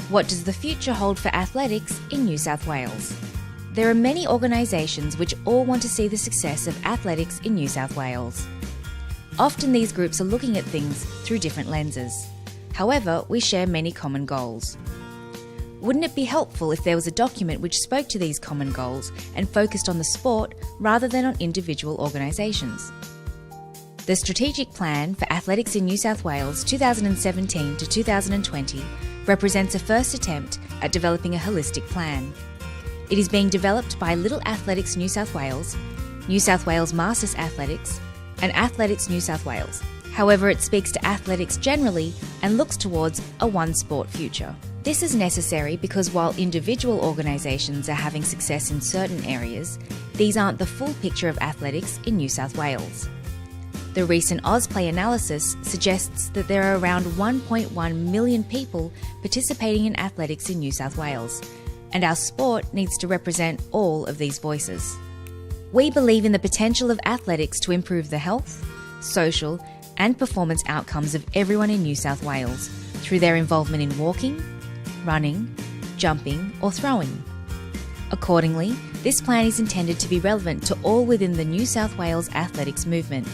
What does the future hold for athletics in New South Wales? There are many organisations which all want to see the success of athletics in New South Wales. Often these groups are looking at things through different lenses. However, we share many common goals. Wouldn't it be helpful if there was a document which spoke to these common goals and focused on the sport rather than on individual organisations? The Strategic Plan for Athletics in New South Wales 2017 to 2020 represents a first attempt at developing a holistic plan. It is being developed by Little Athletics New South Wales Masters Athletics, and Athletics New South Wales. However, it speaks to athletics generally and looks towards a OneSport future. This is necessary because while individual organisations are having success in certain areas, these aren't the full picture of athletics in New South Wales. The recent AusPlay analysis suggests that there are around 1.1 million people participating in athletics in New South Wales, and our sport needs to represent all of these voices. We believe in the potential of athletics to improve the health, social, and performance outcomes of everyone in New South Wales through their involvement in walking, running, jumping, or throwing. Accordingly, this plan is intended to be relevant to all within the New South Wales athletics movement,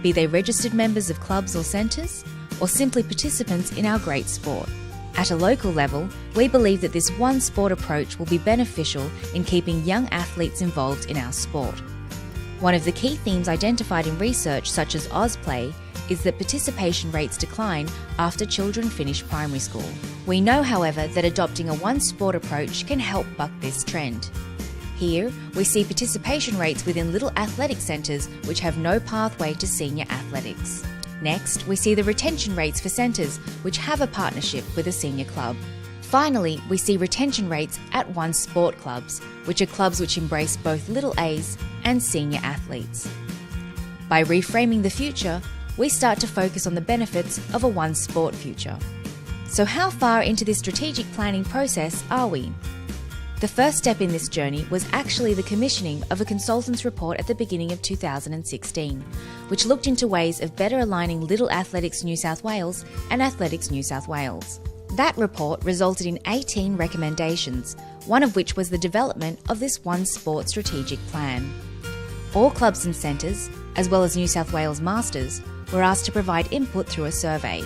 be they registered members of clubs or centres, or simply participants in our great sport. At a local level, we believe that this OneSport approach will be beneficial in keeping young athletes involved in our sport. One of the key themes identified in research such as AusPlay is that participation rates decline after children finish primary school. We know, however, that adopting a OneSport approach can help buck this trend. Here, we see participation rates within little athletic centres which have no pathway to senior athletics. Next, we see the retention rates for centres which have a partnership with a senior club. Finally, we see retention rates at OneSport clubs, which are clubs which embrace both little A's and senior athletes. By reframing the future, we start to focus on the benefits of a OneSport future. So how far into this strategic planning process are we? The first step in this journey was actually the commissioning of a consultant's report at the beginning of 2016, which looked into ways of better aligning Little Athletics New South Wales and Athletics New South Wales. That report resulted in 18 recommendations, one of which was the development of this OneSport strategic plan. All clubs and centres, as well as New South Wales Masters, were asked to provide input through a survey.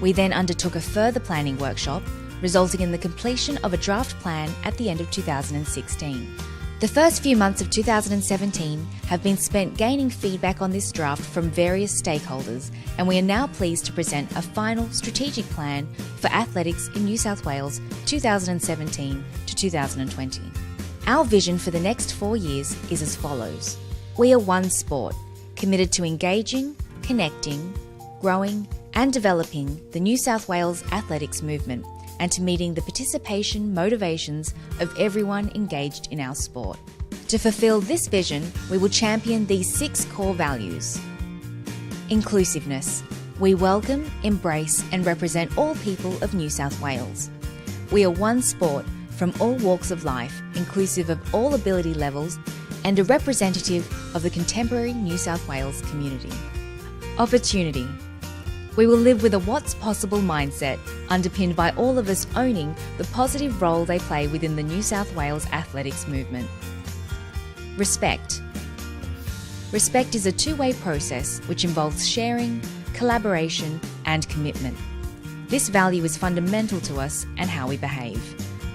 We then undertook a further planning workshop, resulting in the completion of a draft plan at the end of 2016. The first few months of 2017 have been spent gaining feedback on this draft from various stakeholders, and we are now pleased to present a final strategic plan for athletics in New South Wales 2017 to 2020. Our vision for the next 4 years is as follows. We are OneSport, committed to engaging, connecting, growing, and developing the New South Wales athletics movement, and to meeting the participation motivations of everyone engaged in our sport. To fulfil this vision, we will champion these 6 core values. Inclusiveness. We welcome, embrace, and represent all people of New South Wales. We are OneSport from all walks of life, inclusive of all ability levels, and a representative of the contemporary New South Wales community. Opportunity. We will live with a what's possible mindset, underpinned by all of us owning the positive role they play within the New South Wales athletics movement. Respect. Respect is a two-way process which involves sharing, collaboration, and commitment. This value is fundamental to us and how we behave.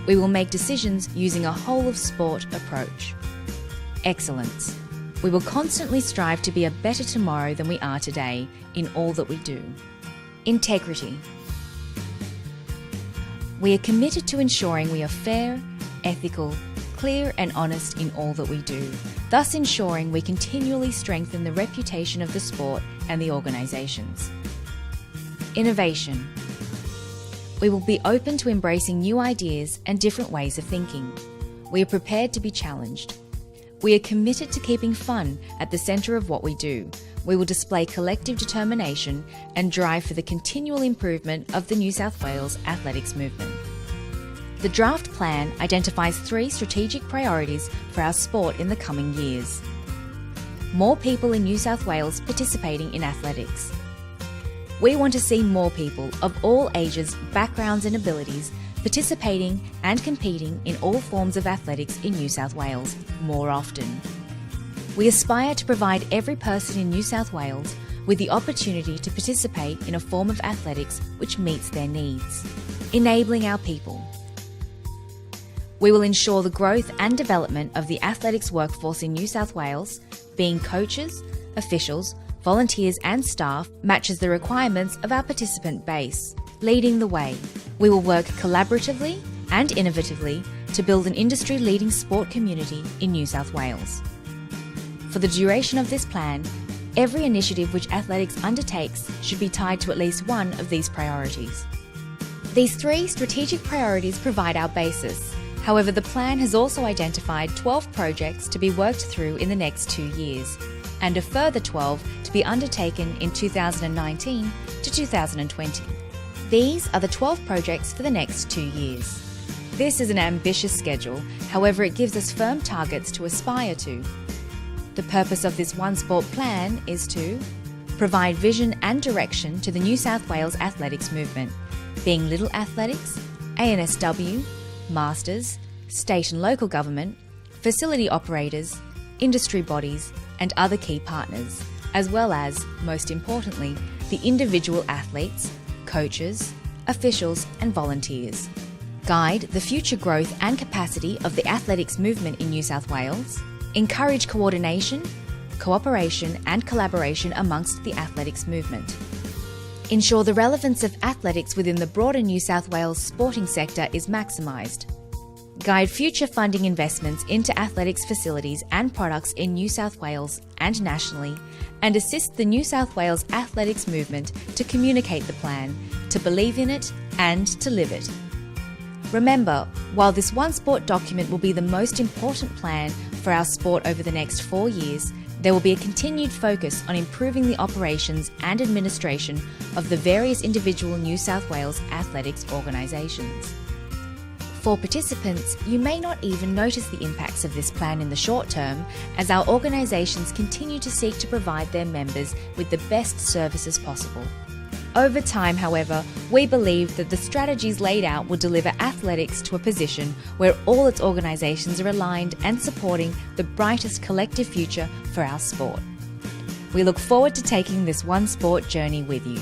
We will make decisions using a whole-of-sport approach. Excellence. We will constantly strive to be a better tomorrow than we are today in all that we do. Integrity. We are committed to ensuring we are fair, ethical, clear and honest in all that we do, thus ensuring we continually strengthen the reputation of the sport and the organisations. Innovation. We will be open to embracing new ideas and different ways of thinking. We are prepared to be challenged. We are committed to keeping fun at the centre of what we do. We will display collective determination and drive for the continual improvement of the New South Wales athletics movement. The draft plan identifies 3 strategic priorities for our sport in the coming years. More people in New South Wales participating in athletics. We want to see more people of all ages, backgrounds and abilities participating and competing in all forms of athletics in New South Wales more often. We aspire to provide every person in New South Wales with the opportunity to participate in a form of athletics which meets their needs, enabling our people. We will ensure the growth and development of the athletics workforce in New South Wales, being coaches, officials, volunteers and staff, matches the requirements of our participant base. Leading the way, we will work collaboratively and innovatively to build an industry-leading sport community in New South Wales. For the duration of this plan, every initiative which athletics undertakes should be tied to at least one of these priorities. These 3 strategic priorities provide our basis. However, the plan has also identified 12 projects to be worked through in the next 2 years, and a further 12 to be undertaken in 2019 to 2020. These are the 12 projects for the next 2 years. This is an ambitious schedule, however it gives us firm targets to aspire to. The purpose of this OneSport plan is to provide vision and direction to the New South Wales athletics movement, being Little Athletics, ANSW, Masters, state and local government, facility operators, industry bodies and other key partners, as well as, most importantly, the individual athletes, coaches, officials and volunteers. Guide the future growth and capacity of the athletics movement in New South Wales. Encourage coordination, cooperation and collaboration amongst the athletics movement. Ensure the relevance of athletics within the broader New South Wales sporting sector is maximised. Guide future funding investments into athletics facilities and products in New South Wales and nationally, and assist the New South Wales athletics movement to communicate the plan, to believe in it and to live it. Remember, while this OneSport document will be the most important plan for our sport over the next 4 years, there will be a continued focus on improving the operations and administration of the various individual New South Wales athletics organisations. For participants, you may not even notice the impacts of this plan in the short term, as our organisations continue to seek to provide their members with the best services possible. Over time, however, we believe that the strategies laid out will deliver athletics to a position where all its organisations are aligned and supporting the brightest collective future for our sport. We look forward to taking this OneSport journey with you.